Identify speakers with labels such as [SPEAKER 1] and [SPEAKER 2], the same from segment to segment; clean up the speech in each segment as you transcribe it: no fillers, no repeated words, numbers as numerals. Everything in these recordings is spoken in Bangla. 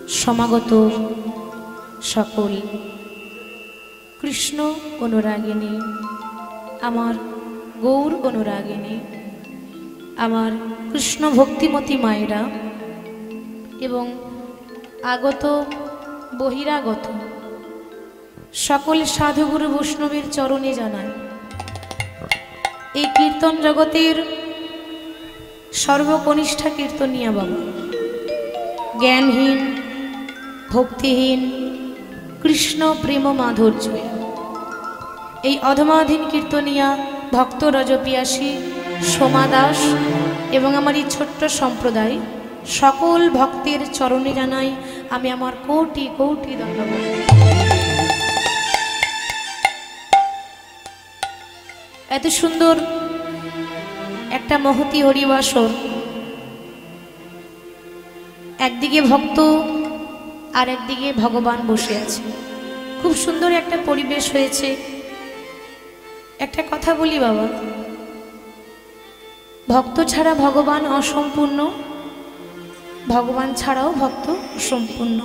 [SPEAKER 1] সমাগত সকল কৃষ্ণ অনুরাগিনী, আমার গৌর অনুরাগিনী, আমার কৃষ্ণ ভক্তিমতী মায়েরা এবং আগত বহিরাগত সকল সাধুগুরু বৈষ্ণবের চরণে জানাই এই কীর্তন জগতের সর্বকনিষ্ঠা কীর্তনিয়া বাবা, জ্ঞানহীন ভক্তিহীন কৃষ্ণ প্রেম মাধুর্য, এই অধমাধীন কীর্তনিয়া ভক্ত রজপিয়াসী সোমা দাস এবং আমার এই ছোট্ট সম্প্রদায় সকল ভক্তের চরণে জানাই আমি আমার কোটি কোটি ধন্যবাদ। এত সুন্দর একটা মহতী হরিবাসর, একদিকে ভক্ত আর একদিকে ভগবান বসে আছে, খুব সুন্দর একটা পরিবেশ হয়েছে। একটা কথা বলি বাবা, ভক্ত ছাড়া ভগবান অসম্পূর্ণ, ভগবান ছাড়াও ভক্ত অসম্পূর্ণ।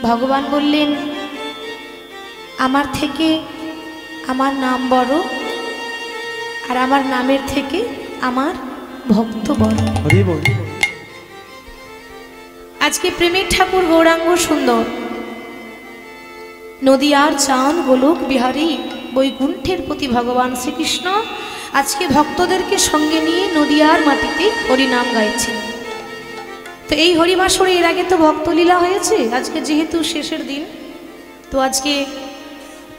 [SPEAKER 1] ভগবান বললেন আমার থেকে আমার নাম বড়, আর আমার নামের থেকে আমার ভক্ত বড়। আজকে প্রেমের ঠাকুর গৌরাঙ্গ সুন্দর, নদিয়ার চাঁদ গোলক বিহারী বৈকুণ্ঠের প্রতি ভগবান শ্রীকৃষ্ণ আজকে ভক্তদেরকে সঙ্গে নিয়ে নদিয়ার মাটিতে হরিনাম গাইছেন। তো এই হরিবাসরে এর আগে তো ভক্তলীলা হয়েছে, আজকে যেহেতু শেষের দিন, তো আজকে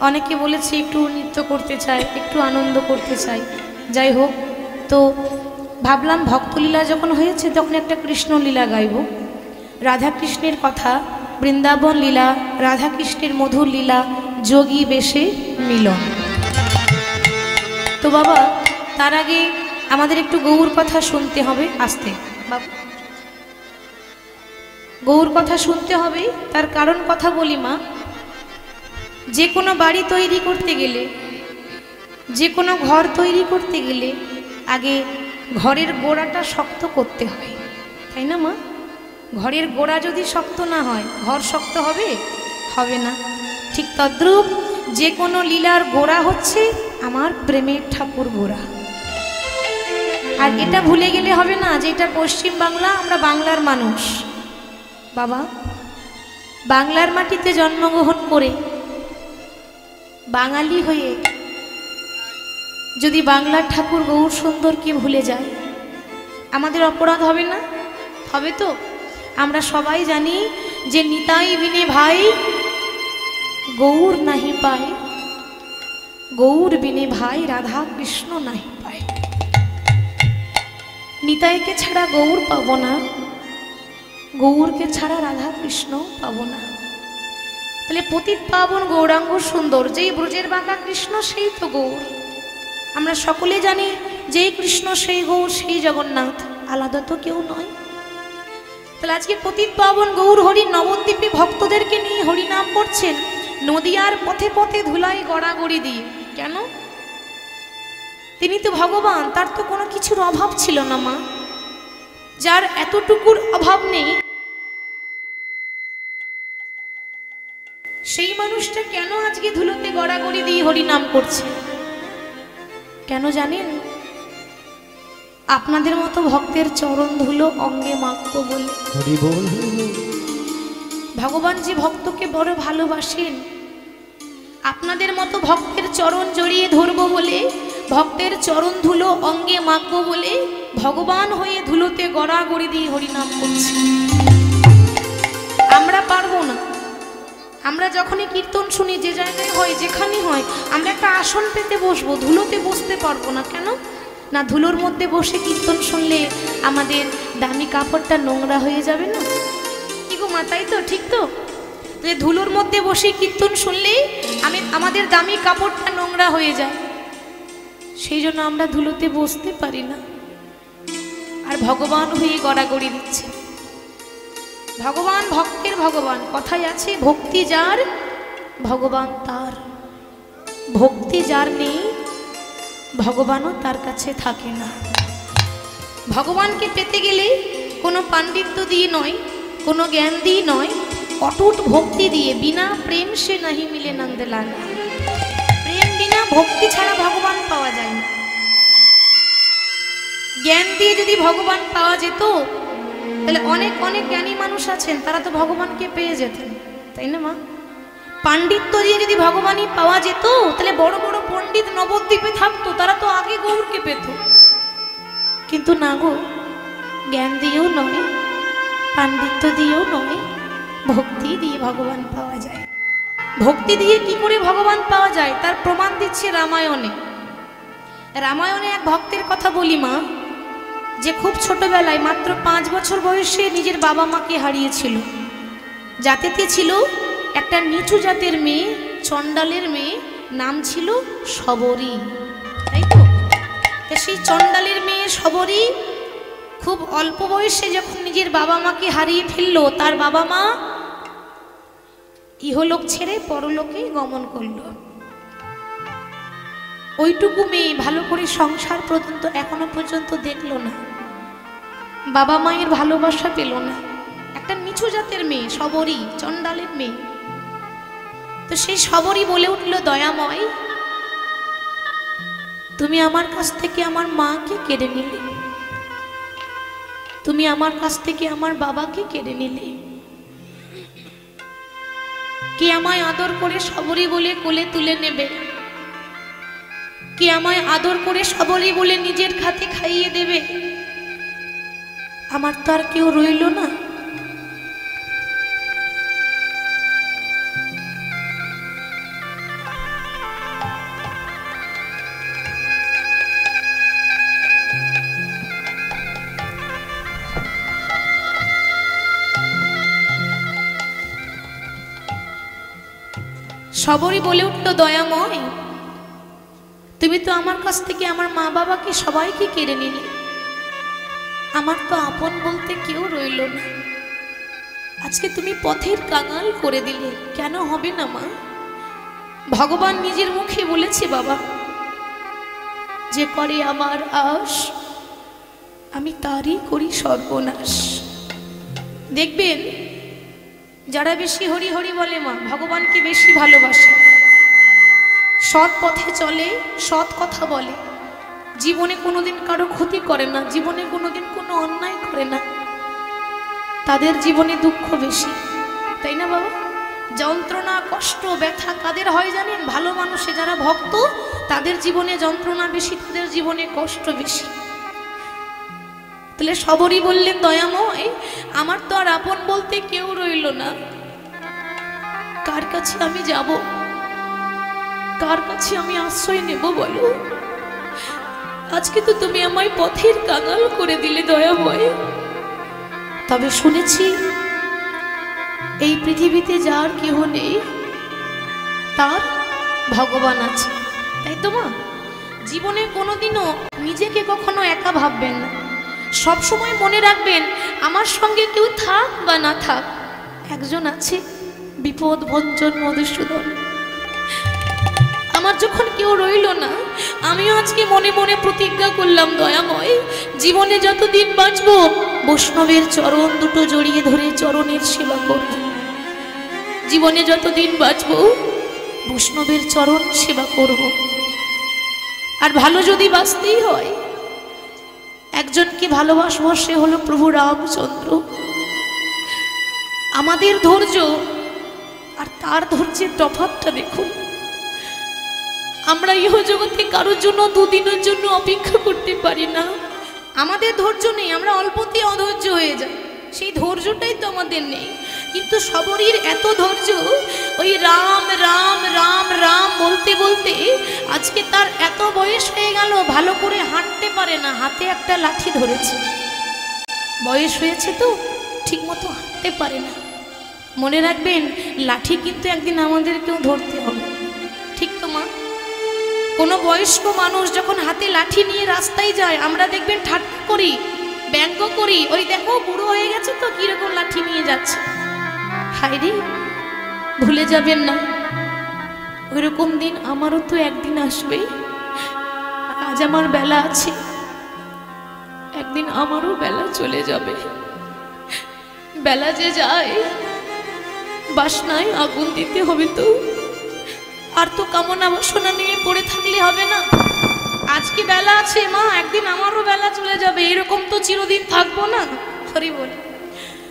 [SPEAKER 1] অনেকে বলেছে একটু নৃত্য করতে চায়, একটু আনন্দ করতে চায়। যাই হোক, তো ভাবলাম ভক্তলীলা যখন হয়েছে তখন একটা কৃষ্ণলীলা গাইব। রাধাকৃষ্ণের কথা, বৃন্দাবন লীলা, রাধাকৃষ্ণের মধুর লীলা, যোগী বেশে মিলন। তো বাবা, তার আগে আমাদের একটু গৌর কথা শুনতে হবে। আসতে বাবা, গৌর কথা শুনতে হবে। তার কারণ কথা বলি মা, যে কোনো বাড়ি তৈরি করতে গেলে, যে কোনো ঘর তৈরি করতে গেলে আগে ঘরের গোড়াটা শক্ত করতে হয়, তাই না মা? ঘরের গোড়া যদি শক্ত না হয় ঘর শক্ত হবে? হবে না। ঠিক তদ্রূপ যে কোনো লীলার গোড়া হচ্ছে আমার প্রেমের ঠাকুর গোড়া। আর এটা ভুলে গেলে হবে না যে এটা পশ্চিম বাংলা, আমরা বাংলার মানুষ। বাবা, বাংলার মাটিতে জন্মগ্রহণ করে বাঙালি হয়ে যদি বাংলার ঠাকুর গৌর সুন্দরকে ভুলে যায় আমাদের অপরাধ হবে না? হবে তো? আমরা সবাই জানি যে নিতাই বিনে ভাই গৌর নাহি পায়, গৌর বিনে ভাই রাধা কৃষ্ণ নাহি পায়। নিতাইকে ছাড়া গৌর পাবো না, গৌরকে ছাড়া রাধা কৃষ্ণ পাবো না। তাহলে পতিত পাবন গৌরাঙ্গ সুন্দর, যেই ব্রজের বাঁকা কৃষ্ণ সেই তো গৌর। আমরা সকলে জানি যেই কৃষ্ণ সেই গৌর, সেই জগন্নাথ, আলাদা তো কেউ নয়। তাহলে আজকে পতিত পাবন গৌর হরি নবদ্বীপে ভক্তদেরকে নিয়ে হরিনাম করছেন নদিয়ার পথে পথে ধুলাই গড়াগড়ি দিয়ে। কেন? তিনি তো ভগবান, তার তো কোনো কিছুর অভাব ছিল না মা। যার এতটুকুর অভাব নেই সেই মানুষটা কেন আজকে ধুলোতে গড়াগড়ি দিয়ে হরিনাম করছে? কেন জানেন? আপনাদের মতো ভক্তের চরণ ধুলো অঙ্গে মাখবো বলে। ভগবান যে ভক্তকে বড় ভালোবাসেন, আপনাদের মতো ভক্তের চরণ জড়িয়ে ধরবো বলে, ভক্তের চরণ ধুলো অঙ্গে মাখবো বলে ভগবান হয়ে ধুলোতে গড়াগড়ি দিয়ে হরিনাম করছে। আমরা পারবো না। আমরা যখনই কীর্তন শুনি, যে জায়গায় হয়, যেখানে হয়, আমরা একটা আসন পেতে বসবো, ধুলোতে বসতে পারবো না। কেন না? ধুলোর মধ্যে বসে কীর্তন শুনলে আমাদের দামি কাপড়টা নোংরা হয়ে যাবে না? কি গো মা, তাই তো? ঠিক তো? যে ধুলোর মধ্যে বসে কীর্তন শুনলে আমাদের দামি কাপড়টা নোংরা হয়ে যায়, সেই জন্য আমরা ধুলোতে বসতে পারি না। আর ভগবান হয়ে গড়াগড়ি দিচ্ছে। ভগবান ভক্তের ভগবান, কথায় আছে ভক্তি যার ভগবান তার। ভক্তি যার নেই ভগবানও তার কাছে থাকে না। ভগবানকে পেতে গেলে কোনো পাণ্ডিত্য দিয়ে নয়, কোনো জ্ঞান দিয়ে নয়, অটুট ভক্তি দিয়ে। বিনা প্রেম সে নাহি মিলে নন্দলাল। প্রেম বিনা ভক্তি ছাড়া ভগবান পাওয়া যায় না। জ্ঞান দিয়ে যদি ভগবান পাওয়া যেত তাহলে অনেক অনেক জ্ঞানী মানুষ আছেন, তারা তো ভগবানকে পেয়ে যেতেন, তাই না মা? পাণ্ডিত্য দিয়ে যদি ভগবানই পাওয়া যেত তাহলে বড় বড় পণ্ডিত নবদ্বীপে থাকতো, তারা তো আগে গৌরকে পেত। কিন্তু না গো, জ্ঞান দিয়েও নয়, পাণ্ডিত্য দিয়েও নয়, ভক্তি দিয়ে ভগবান পাওয়া যায়। ভক্তি দিয়ে কি করে ভগবান পাওয়া যায় তার প্রমাণ দিচ্ছে রামায়ণে। রামায়ণে এক ভক্তের কথা বলি মা, যে খুব ছোটবেলায় মাত্র 5 বছর বয়সে নিজের বাবা মাকে হারিয়েছিল। জাতিতে ছিল একটা নিচু জাতের মেয়ে, চণ্ডালের মেয়ে, নাম ছিল শবরী, তাই তো? সেই চণ্ডালের মেয়ে শবরী খুব অল্প বয়সে যখন নিজের বাবা মাকে হারিয়ে ফেললো, তার বাবা মা ইহলোক ছেড়ে পরলোকে গমন করল। ওইটুকু মেয়ে ভালো করে সংসার পর্যন্ত এখনো পর্যন্ত দেখলো না, বাবা মায়ের ভালোবাসা পেল না। একটা নিচু জাতের মেয়ে, শবরী, চণ্ডালের মেয়ে। তো সেই শবরী বলে উঠল, দয়াময়, তুমি আমার কাছ থেকে আমার মাকে কেড়ে নিলে, তুমি আমার কাছ থেকে আমার বাবাকে কেড়ে নিলে। কে আমায় আদর করে শবরী বলে কোলে তুলে নেবে? কে আমায় আদর করে শবরী বলে নিজের খাতে খাইয়ে দেবে? আমার তো আর কেউ রইল না। শবরী বলে উঠল, দয়াময়, তুমি তো আমার কাছ থেকে আমার মা বাবাকে সবাইকে কেড়ে নিলে, আমার তো আপন বলতে কেউ রইল না। আজকে তুমি পথের কাঙাল করে দিলে, কেন হবে না মা? ভগবান নিজের মুখে বলেছে, বাবা, যে করে আমার আশ আমি তারই করি সর্বনাশ। দেখবেন যারা বেশি হরি হরি বলে মা, ভগবানকে বেশি ভালোবাসে, সৎ পথে চলে, সৎ কথা বলে, জীবনে কোনোদিন কারো ক্ষতি করে না, জীবনে কোনোদিন কোনো অন্যায় করে না, তাদের জীবনে দুঃখ বেশি, তাই না বাবা? যন্ত্রণা, কষ্ট, ব্যথা কাদের হয় জানেন? ভালো মানুষে, যারা ভক্ত, তাদের জীবনে যন্ত্রণা বেশি, তাদের জীবনে কষ্ট বেশি। তাহলে শবরী বললেন, দয়াময়, আমার তো আর আপন বলতে কেউ রইল না, কার কাছে আমি যাব, কার কাছে আমি আশ্রয় নেব বলো? আজকে তো তুমি আমায় পথের কাঙাল করে দিলে দয়াময়। তবে শুনেছি এই পৃথিবীতে যার কেহ নেই তার ভগবান আছে, তাই তো মা? জীবনে কোনোদিনও নিজেকে কখনো একা ভাববেন না, সব সময় মনে রাখবেন আমার সঙ্গে কেউ থাক বা না থাক, একজন আছে, বিপদ ভঞ্জন মধুসূদন। আমার যখন কেউ রইল না, আমিও আজকে মনে মনে প্রতিজ্ঞা করলাম, দয়াময়, জীবনে যতদিন বাঁচব বৈষ্ণবের চরণ দুটো জড়িয়ে ধরে চরণের সেবা করব। জীবনে যতদিন বাঁচব বৈষ্ণবের চরণ সেবা করব। আর ভালো যদি বাঁচতেই হয়, একজনকে ভালোবাসবো, সে হলো প্রভু রামচন্দ্র। আমাদের ধৈর্য আর তার ধৈর্যের তফাৎটা দেখুন। আমরা ইহ জগতে কারোর জন্য দুদিনের জন্য অপেক্ষা করতে পারি না, আমাদের ধৈর্য নেই, আমরা অল্পতেই অধৈর্য হয়ে যাই, সেই ধৈর্যটাই তো আমাদের নেই। কিন্তু শবরীর এত ধৈর্য, ওই রাম রাম রাম রাম বলতে বলতে আজকে তার এত বয়স হয়ে গেল, ভালো করে হাঁটতে পারে না, হাতে একটা লাঠি ধরেছে। বয়স হয়েছে তো, ঠিক মতো হাঁটতে পারে না। মনে রাখবেন, লাঠি কিন্তু একদিন আমাদেরকেও ধরতে হবে, ঠিক তো মা? কোনো বয়স্ক মানুষ যখন হাতে লাঠি নিয়ে রাস্তায় যায়, আমরা দেখবেন ঠাট্টা করি, ব্যঙ্গ করি, ওই দেখো বুড়ো হয়ে গেছে তো কিরকম লাঠি নিয়ে যাচ্ছে। হায় রে, ভুলে যাবেন না, ওইরকম দিন আমারও তো একদিন আসবে। আজ আমার বেলা আছে, একদিন আমারও বেলা চলে যাবে। বেলা যে যায়, বাসনায় আগুন দিতে হবে। তো আর তো কামনা বাসনা নিয়ে পড়ে থাকলে হবে না। আজকে বেলা আছে মা, একদিন আমারও বেলা চলে যাবে, এরকম তো চিরদিন থাকবো না। হরি বল।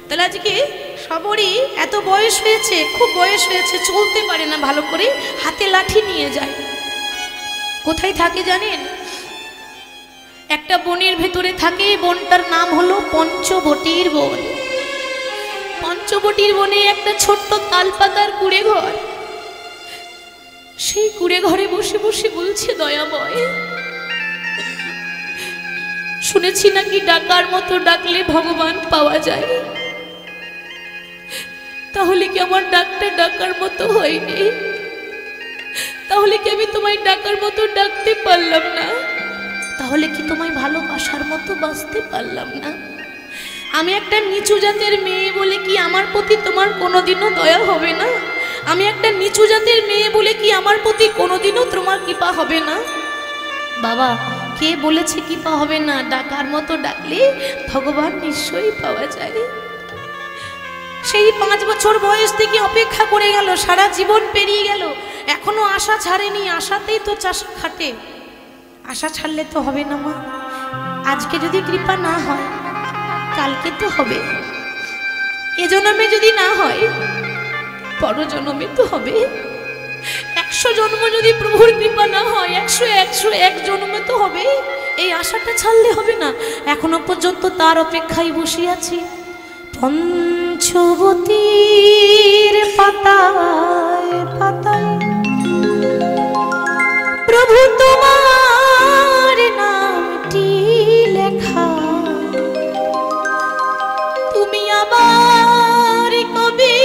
[SPEAKER 1] তাহলে আজকে সবরই এত বয়স হয়েছে, খুব বয়স হয়েছে, চলতে পারে না ভালো করে, হাতে লাঠি নিয়ে যায়। কোথায় থাকে জানেন? একটা বনের ভেতরে থাকে, বনটার নাম হলো পঞ্চবটির বন। পঞ্চবটির বনে একটা ছোট্ট তালপাতার কুড়ে ঘর। সেই কুড়ে ঘরে বসে বসে বলছে দয়াময়, শুনেছি নাকি ডাকার মতো ডাকলে ভগবান পাওয়া যায়। তাহলে কি আমার ডাকটা ডাকার মতো হয়নি? তাহলে কি আমি তোমায় ডাকার মতো ডাকতে পারলাম না? তাহলে কি তোমায় ভালোবাসার মতো বাঁচতে পারলাম না? আমি একটা নিচু জাতের মেয়ে বলে কি আমার প্রতি তোমার কোনোদিনও দয়া হবে না? আমি একটা নিচু জাতের মেয়ে বলে কি আমার প্রতি কোনোদিনও তোমার কৃপা হবে না? বাবা, কে বলেছে কৃপা হবে না? ডাকার মতো ডাকলে ভগবান নিশ্চয়ই পাওয়া যায়। সেই 5 বছর বয়স থেকে অপেক্ষা করে গেল, সারা জীবন পেরিয়ে গেল, এখনো আশা ছাড়েনি। আশাতেই তো চাষা খাটে, আশা ছাড়লে তো হবে না মা। আজকে যদি কৃপা না হয়, কালকে তো হবে। এ জন্মে যদি না হয়, পর জন্মে তো হবে। 100 জন্ম যদি প্রভুর কৃপা না হয়, 101 জন্মে তো হবে। এই আশাটা ছাড়লে হবে না। এখনো পর্যন্ত তার অপেক্ষায় বসে আছি। পঞ্চবতীর পাতায় পাতায় প্রভু তোমার নামটি লেখা, তুমি আবার কবে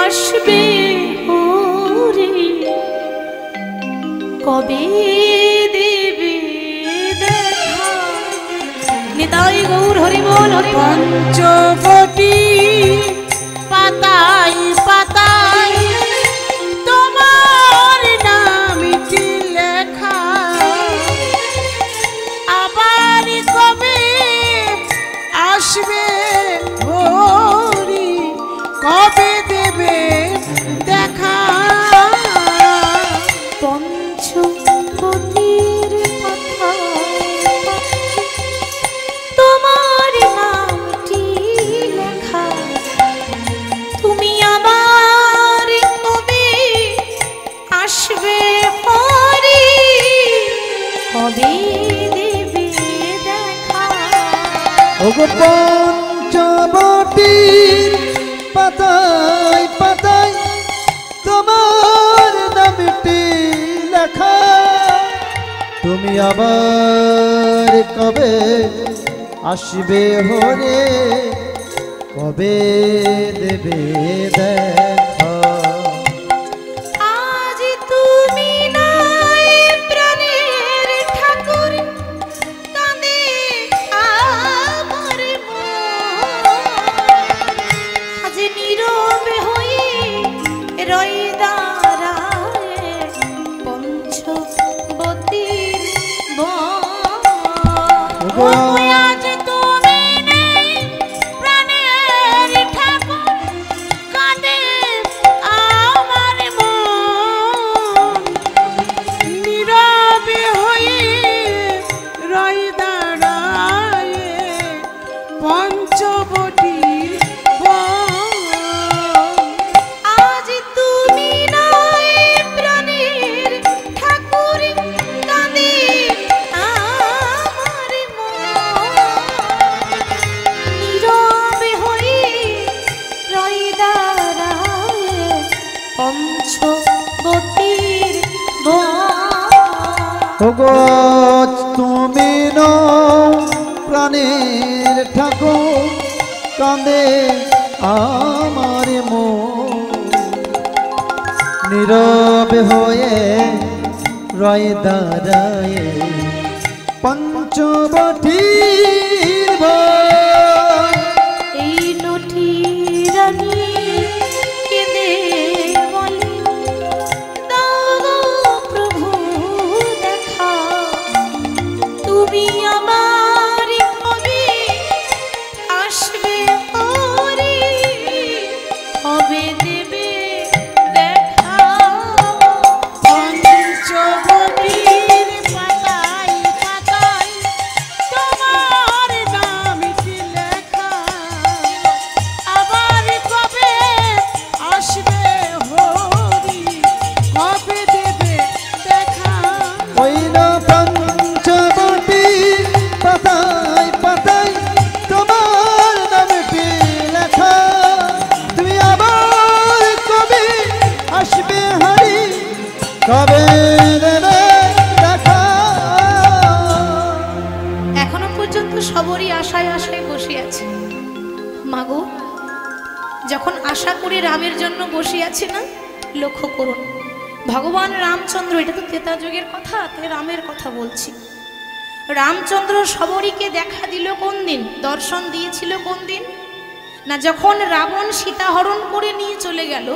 [SPEAKER 1] আসবে ওরে, কবে দেবে দেখা? নিতাই গৌর হরি বল হরি।
[SPEAKER 2] পঞ্চবটি পাতায় পাতায় তোমার নামটি লেখা, আবার কবে আসবে হরি, কবে দেবে দেখা?
[SPEAKER 1] পঞ্চবতীর পাতায় তোমার নামটি লেখা, তুমি আবার কবে আসবে হরি, কবে দেবে দেখা?
[SPEAKER 3] ওগো পঞ্চবটির পাতায় পাতায় তোমার নামটি লেখা, তুমি আবার কবে আসবে হরে, কবে দেবে দেখা?
[SPEAKER 1] আজ তুমি নাই প্রাণের ঠাকুর, কাঁদে আমার মন। আজ নীরবে হয়ে রয় দাঁড়ায় পঞ্চবতীর বন।
[SPEAKER 2] আজ তুমি নেই প্রাণের ঠাকুর, কাঁদে আমার মন। নীরবে হয়ে রয় দাঁড়ায় পঞ্চবটির বন।
[SPEAKER 1] আজ তুমি নাই প্রাণের ঠাকুর, কাঁদে আমার মন। নীরবে হয়ে রয় দাঁড়ায় পঞ্চবতীর বন।
[SPEAKER 3] ওগো তুমি নও প্রাণের ঠাকুর, কাঁদে আমার মন। নীরবে হয়ে রয় দাঁড়ায় পঞ্চবটির বন।
[SPEAKER 1] এই নটি রানী কেঁদে বলে, দাও গো প্রভু দেখা, তুমি আমার কবে আসবে আছে। মাগো, যখন আশা করে রামের জন্য বসে আছে না, লক্ষ্য করুন ভগবান রামচন্দ্র, এটা তো ত্রেতা যুগের কথা, তাই রামের কথা বলছি। রামচন্দ্র সবরীকে দেখা দিল কোন দিন, দর্শন দিয়েছিল কোন দিন না, যখন রাবণ সীতা হরণ করে নিয়ে চলে গেল,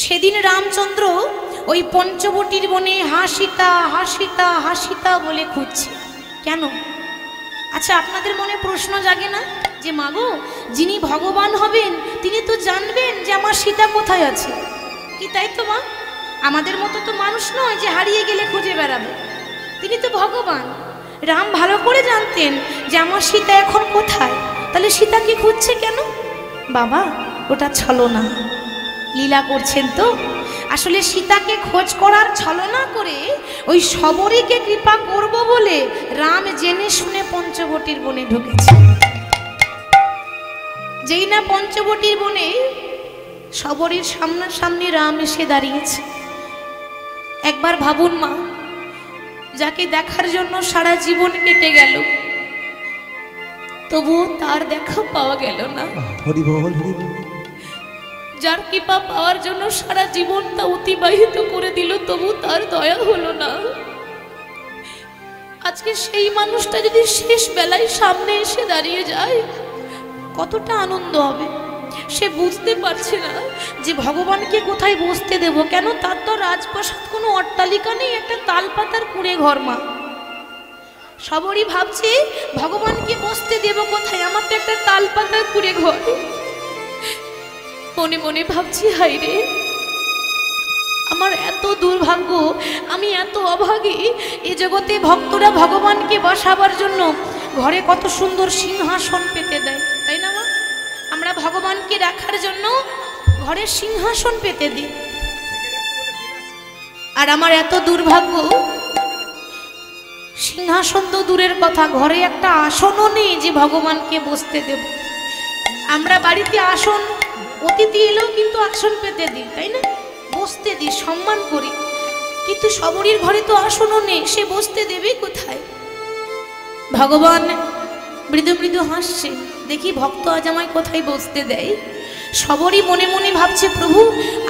[SPEAKER 1] সেদিন রামচন্দ্র ওই পঞ্চবটির বনে হাসিতা হাসিতা হাসিতা বলে খুঁজছে। কেন? আচ্ছা, আপনাদের মনে প্রশ্ন জাগে না যে মাগো, যিনি ভগবান হবেন তিনি তো জানবেন যে আমার সীতা কোথায় আছে, কি তাই তো মা? আমাদের মতো তো মানুষ নয় যে হারিয়ে গেলে খুঁজে বেড়াবে। তিনি তো ভগবান। রাম ভালো করে জানতেন যে আমার সীতা এখন কোথায়, তাহলে সীতাকে খুঁজছে কেন? বাবা, ওটা ছলনা, লীলা করছেন তো। আসলে সীতাকে খোঁজ করার ছলনা করে ওই সবরীকে কৃপা করব বলে রাম জেনে শুনে পঞ্চবটির বনে ঢুকেছে। যেই না পঞ্চবটির বনে সবরীর সামনাসামনি রাম এসে দাঁড়িয়েছে। একবার ভাবুন মা, যাকে দেখার জন্য সারা জীবন কেটে গেল, তবু তার দেখা পাওয়া গেল না।
[SPEAKER 3] হরি বল, হরি বল।
[SPEAKER 1] যার কৃপা পাওয়ার জন্য সারা জীবনটা অতিবাহিত করে দিল, তবু তার দয়া হলো না। আজকে সেই মানুষটা যদি শেষ বেলায় সামনে এসে দাঁড়িয়ে যায়, কতটা আনন্দ হবে। সে বুঝতে পারছে না যে ভগবানকে কোথায় বসতে দেব। কেন? তার তো রাজপ্রাসাদ কোনো অট্টালিকা নেই, একটা তালপাতার কুঁড়ে ঘর। মা সবরই ভাবছে ভগবানকে বসতে দেব কোথায়, আমার তো একটা তালপাতার কুঁড়ে ঘর। মনে মনে ভাবছি, হাই রে, আমার এত দুর্ভাগ্য, আমি এত অভাগী। এই জগতে ভক্তরা ভগবানকে বসাবার জন্য ঘরে কত সুন্দর সিংহাসন পেতে দেয়, তাই না মা? আমরা ভগবানকে রাখার জন্য ঘরে সিংহাসন পেতে দিই। আর আমার এত দুর্ভাগ্য, সিংহাসন তো দূরের কথা, ঘরে একটা আসনও নেই যে ভগবানকে বসতে দেব। আমরা বাড়িতে আসন, অতিথি এলেও কিন্তু আসন পেতে দিই, তাই না? বসতে দিই, সম্মান করি। কিন্তু সবরীর ঘরে তো আসনও নেই, সে বসতে দেবে কোথায়? ভগবান মৃদু মৃদু হাসছে, দেখি ভক্ত আজ আমায় কোথায় বসতে দেয়। সবরই মনে মনে ভাবছে, প্রভু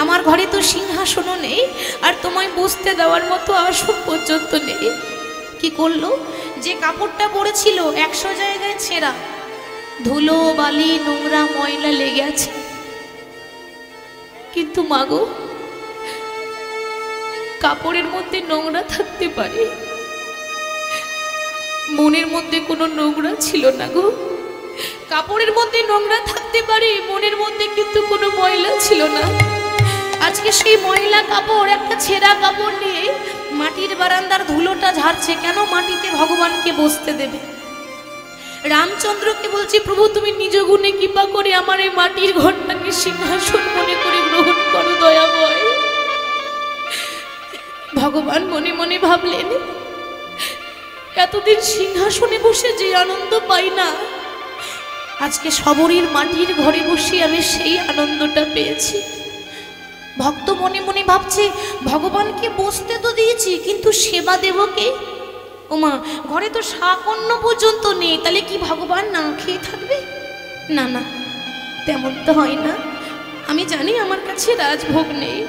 [SPEAKER 1] আমার ঘরে তো সিংহাসনও নেই, আর তোমায় বসতে দেওয়ার মতো আসন পর্যন্ত নেই। কি করলো? যে কাপড়টা পরেছিল 100 জায়গায় ছেঁড়া, ধুলো বালি নোংরা ময়লা লেগে আছে। কিন্তু মাগো, কাপড়ের মধ্যে নোংরা থাকতে পারে, মনের মধ্যে কোনো নোংরা ছিল না গো। কাপড়ের মধ্যে নোংরা থাকতে পারে, মনের মধ্যে কিন্তু কোনো ময়লা ছিল না। আজকে সেই ময়লা কাপড়, একটা ছেঁড়া কাপড় নিয়ে মাটির বারান্দার ধুলোটা ঝাড়ছে। কেন? মাটিতে ভগবানকে বসতে দেবে। রামচন্দ্রকে বলছি, প্রভু তুমি নিজ গুণে কৃপা করে আমার এই মাটির ঘরটাকে সিংহাসন মনে করে গ্রহণ করো, দয়াময়। ভগবান মনে মনে ভাবলেন, এতদিন সিংহাসনে বসে যে আনন্দ পাই না, আজকে সবরীর মাটির ঘরে বসে আমি সেই আনন্দটা পেয়েছি। ভক্ত মনে মনে ভাবছে, ভগবানকে বসতে তো দিয়েছি, কিন্তু সেবা দেব কে? ওমা, ঘরে তো শাক অন্ন পর্যন্ত নেই, তাহলে কি ভগবান না খেয়ে থাকবে? না না, তেমন তো হয় না। আমি জানি আমার কাছে রাজভোগ নেই,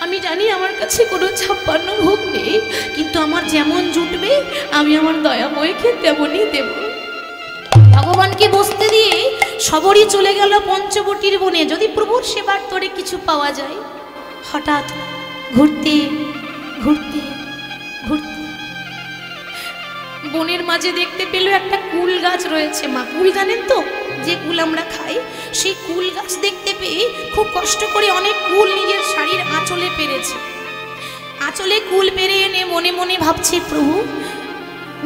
[SPEAKER 1] আমি জানি আমার কাছে কোনো 56 ভোগ নেই, কিন্তু আমার যেমন জুটবে আমি আমার দয়াময়কে তেমনই দেব। ভগবানকে বসতে দিয়ে সবরই চলে গেল পঞ্চবটির বনে, যদি প্রভুর সেবার তোরে কিছু পাওয়া যায়। হঠাৎ ঘুরতে ঘুরতে ঘুরতে বনের মাঝে দেখতে পেল একটা কুল গাছ রয়েছে। মা, কুল জানেন তো, যে কুল আমরা খাই, সেই কুল গাছ দেখতে পেয়ে খুব কষ্ট করে অনেক কুল নিজের শাড়ির আঁচলে পেরেছে। আঁচলে কুল পেরে এনে মনে মনে ভাবছে, প্রভু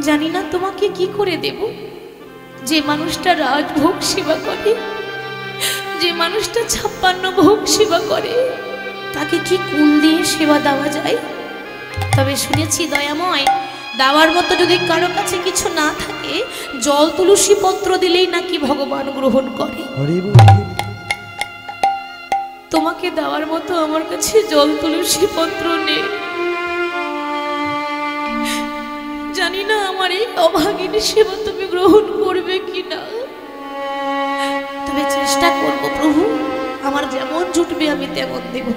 [SPEAKER 1] জানি না তোমাকে কি করে দেব। যে মানুষটা রাজভোগ সেবা করে, যে মানুষটা 56 ভোগ সেবা করে, তাকে কি কুল দিয়ে সেবা দেওয়া যায়? তবে শুনেছি দয়াময়, দেওয়ার মতো যদি কারো কাছে কিছু না থাকে, জল তুলসী পত্র দিলেই নাকি ভগবান গ্রহণ করে। তোমাকে দেওয়ার মতো আমার কাছে জল তুলসী পত্র নেই। জানি না আমার এই অভাগিনী সেবা তুমি গ্রহণ করবে কিনা। চেষ্টা করব প্রভু, আমার যেমন জুটবে আমি তেমন দেব।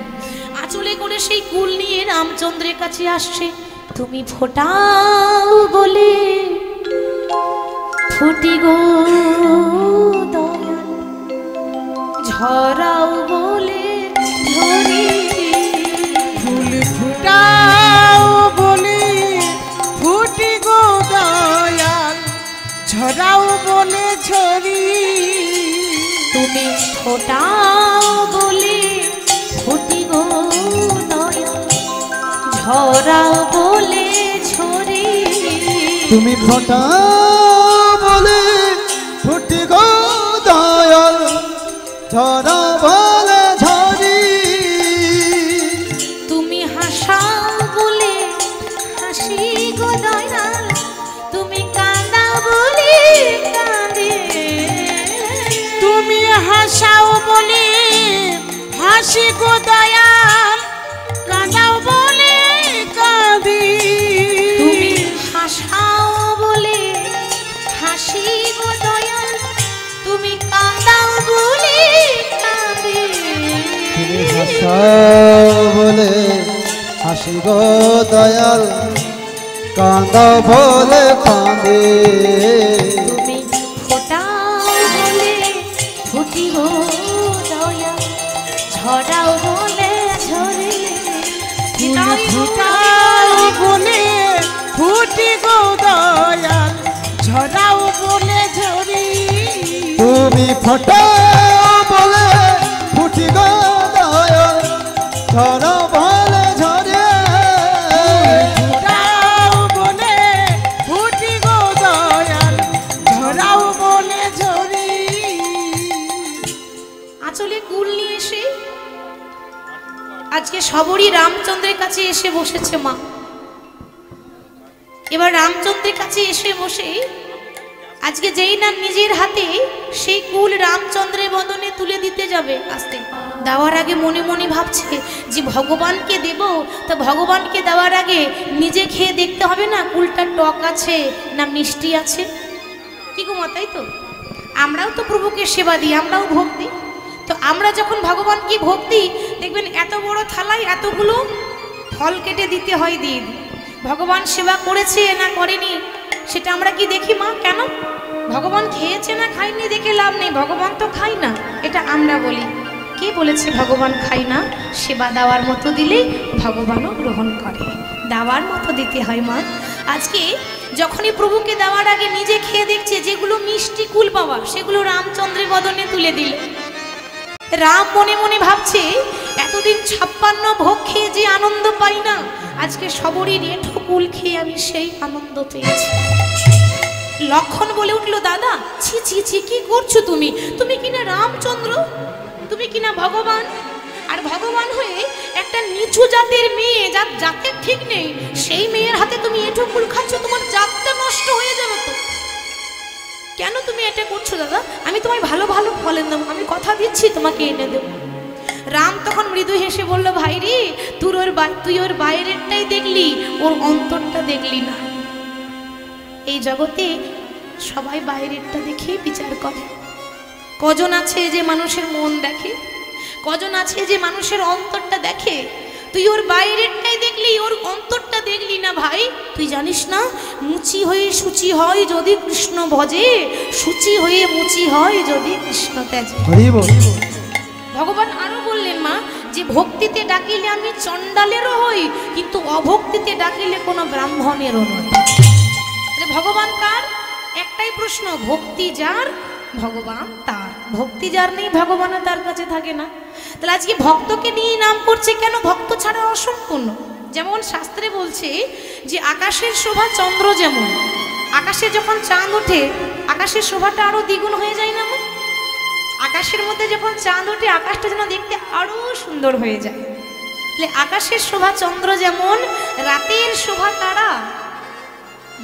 [SPEAKER 1] আঁচলে করে সেই কুল নিয়ে রামচন্দ্রের কাছে আসছে। তুমি ফোটাও বলে ফুটি গো দয়াল, ঝরাও বলে ঝরি।
[SPEAKER 2] ফুল ফুটাও বলে ফুটি গো দয়াল, ঝরাও বলে ঝরি।
[SPEAKER 1] তুমি ফোটাও বলে ফুটি গো দয়াল, ঝরাও বলে ঝরি।
[SPEAKER 3] তুমি ফোটা বলে ফুটি গো দয়াল, ঝরা বলে ঝরি।
[SPEAKER 1] তুমি হাসাও বলে হাসি গো দয়াল, তুমি কাঁদাও বলে কাঁদে।
[SPEAKER 2] তুমি হাসাও বলে হাসি গো দয়াল, কাঁদাও বলে কাঁদি।
[SPEAKER 1] তুমি হাসাও বলে হাসি গো দয়াল, তুমি কাঁদাও বলে কাঁদে।
[SPEAKER 3] তুমি হাসাও বলে হাসি গো দয়াল, কাঁদা বলে কাঁদে।
[SPEAKER 1] তুমি ফোটাও বলে ফুটি গো দয়াল, ঝরাও বলে ঝরে।
[SPEAKER 2] ফুল ফুটাও বলে ফুটি গো দয়াল, ঝরাও বলে ঝরি।
[SPEAKER 3] তুমি ফোটা বলে ফুটি গো দয়াল, ঝরা বলে ঝরে।
[SPEAKER 2] ফুটাও বলে ফুটি গো দয়াল, ঝরাও বলে ঝরি।
[SPEAKER 1] আঁচলে কুল নিয়ে এসে আজকে সবরই রামচন্দ্রের কাছে এসে বসেছে মা। এবার রামচন্দ্রের কাছে এসে বসে আজকে যেই না নিজের হাতে সেই কুল রামচন্দ্রের বদনে তুলে দিতে যাবে, আসতে দেওয়ার আগে মনে মনে ভাবছে যে ভগবানকে দেব, তা ভগবানকে দেওয়ার আগে নিজে খেয়ে দেখতে হবে না কুলটা টক আছে না মিষ্টি আছে। কি গো মা, তাই তো আমরাও তো প্রভুকে সেবা দিই, আমরাও ভোগ দিই। তো আমরা যখন ভগবানকে ভোগ দিই দেখবেন এত বড় থালায় এতগুলো ফল কেটে দিতে হয়, দিয়ে দিই। ভগবান সেবা করেছে না করেনি সেটা আমরা কি দেখি মা? কেন? ভগবান খেয়েছে না খায়নি দেখে লাভ নেই, ভগবান তো খায় না, এটা আমরা বলি। কে বলেছে ভগবান খায় না? সেবা দেওয়ার মতো দিলেই ভগবানও গ্রহণ করে, দেওয়ার মতো দিতে হয় মা। আজকে যখনই প্রভুকে দেওয়ার আগে নিজে খেয়ে দেখছে যেগুলো মিষ্টি কুল পাওয়া সেগুলো রামচন্দ্রের বদনে তুলে দিল। রাম মনে মনে ভাবছে এতদিন 56 ভোগ খেয়ে যে আনন্দ পাই না, আজকে সবরই রেঠো কুল খেয়ে আমি সেই আনন্দ পেয়েছি। লক্ষণ বলে উঠলো, দাদা ছি ছি ছি, কি করছো তুমি? তুমি কিনা রামচন্দ্র, তুমি কিনা ভগবান, আর ভগবান হয়ে একটা নিচু জাতের মেয়ে, যার জাতের ঠিক নেই, সেই মেয়ের হাতে তুমি এঠো কুল খাচ্ছ, তোমার জাতটা নষ্ট হয়ে যাবে তো। কেন তুমি এটা করছো দাদা? আমি তোমায় ভালো ভালো ফল এনে দেবো, আমি কথা দিচ্ছি তোমাকে এনে দেবো। রাম তখন মৃদু হেসে বলল, ভাই রে, তুই ওর বাইরেরটাই দেখলি, ওর অন্তরটা দেখলি না। এই জগতে সবাই বাইরেরটা দেখেই বিচার করে। কজন আছে যে মানুষের মন দেখে, কজন আছে যে মানুষের অন্তরটা দেখে। তুই ওর বাইরেরটাই দেখলি, ওর অন্তরটা দেখলি না ভাই। তুই জানিস না, মুচি হয়ে সূচি হয় যদি কৃষ্ণ ভজে, সূচি হয়ে মুচি হয় যদি কৃষ্ণ ত্যাজে। ভগবান আরো বললেন মা, যে ভক্তিতে ডাকিলে আমি চণ্ডালেরও হই, কিন্তু অভক্তিতে ডাকিলে কোনো ব্রাহ্মণেরও নয়। তাহলে ভগবান কার? একটাই প্রশ্ন, ভক্তি যার ভগবান তার, ভক্তি যার নেই ভগবানও তার কাছে থাকে না। তাহলে আজকে ভক্তকে নিয়ে নাম করছে কেন? ভক্ত ছাড়া অসম্পূর্ণ। যেমন শাস্ত্রে বলছে যে আকাশের শোভা চন্দ্র, যেমন আকাশে যখন চাঁদ ওঠে আকাশের শোভাটা আরো দ্বিগুণ হয়ে যায় না? আকাশের মধ্যে যখন চাঁদ ওঠে আকাশটা যেন দেখতে আরো সুন্দর হয়ে যায়। তাহলে আকাশের শোভা চন্দ্র যেমন, রাতের শোভা তারা,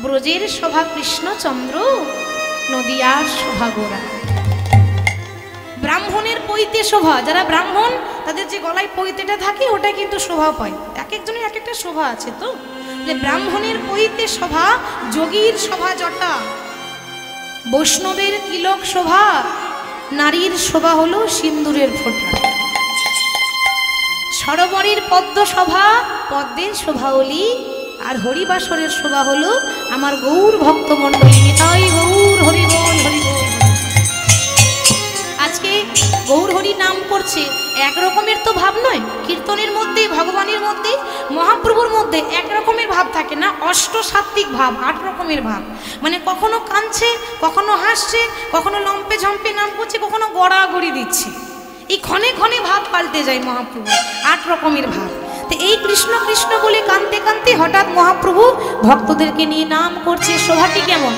[SPEAKER 1] ব্রজের শোভা কৃষ্ণ চন্দ্র, নদিয়ার শোভা গোরা। ব্রাহ্মণের পৈতে শোভা, যারা ব্রাহ্মণ তাদের যে গলায় পৈতেটা থাকে ওটা কিন্তু শোভা পায়, এক একজনের এক একটা শোভা আছে। তো ব্রাহ্মণের পৈতে শোভা, যোগীর শোভা জটা, বৈষ্ণবের তিলক শোভা, নারীর শোভা হলো সিন্দুরের ফোঁটা। সরোবরের পদ্ম শোভা, পদ্মের শোভাওলি, আর হরিবাসরের শোভা হলো আমার গৌর ভক্তমণ্ডলী। তাই গৌর হরি বল, হরি বল। আজকে গৌর হরি নাম করছে, এক রকমের তো ভাব নয়। কীর্তনের মধ্যে, ভগবানের মধ্যে, মহাপ্রভুর মধ্যে এক রকমের ভাব থাকে না, অষ্টসাত্ত্বিক ভাব, 8 রকমের ভাব। মানে কখনো কাঁদছে, কখনো হাসছে, কখনো লম্পে ঝম্পে নাম করছে, কখনো গড়াগড়ি দিচ্ছে। এই ক্ষণে ক্ষণে ভাব পাল্টে যায় মহাপ্রভু, 8 রকমের ভাব। তো এই কৃষ্ণ কৃষ্ণ বলে কাঁদতে কাঁদতে হঠাৎ মহাপ্রভু ভক্তদেরকে নিয়ে নাম করছে। শোভাটি কেমন?